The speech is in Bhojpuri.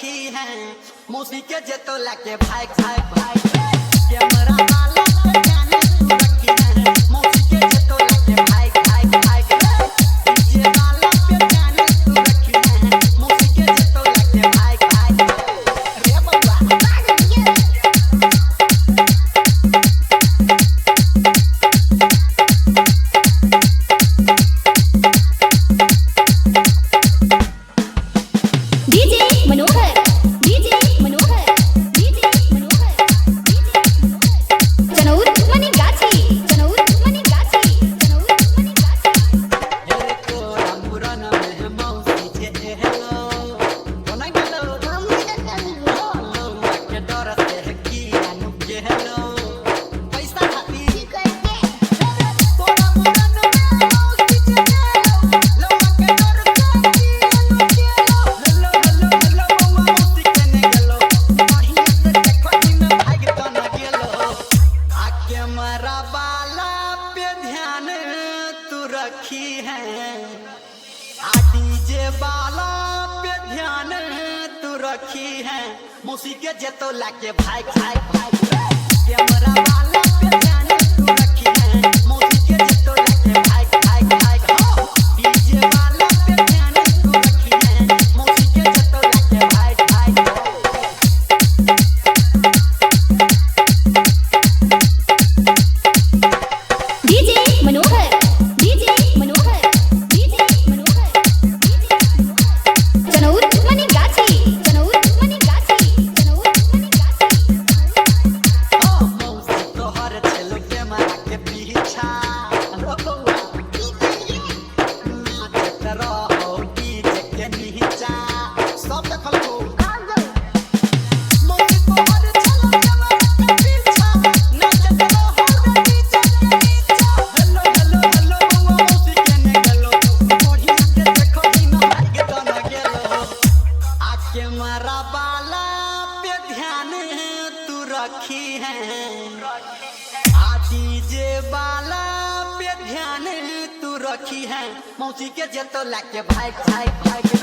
रखी है, मौसी के जे तो लाके भाग भाग भाग कैमरा वाला पे ध्यान तू रखी है, मौसी के जे तो लाके भाग भाग भाग डीजे वाला पे ध्यान तू रखी है, मौसी के जे तो लाके भाग भाग रे बब्बा रखी है, डीजे वाला पे ध्यान तू रखी है, मौसी के जे तो लाके भाग भाग भाग कैमरा वाला पे ध्यान तू रखी है, मौसी के जे तो लाके भाग भाग भाग डीजे वाला पे ध्यान तू रखी है, मौसी के जे तो लाके भाग भाग डीजे मनोहर कैमरा वाला पे ध्यान तू रखी है, डीजे वाला पे ध्यान तू रखी है, मौसी के जे तो लाके भाग भाग भाग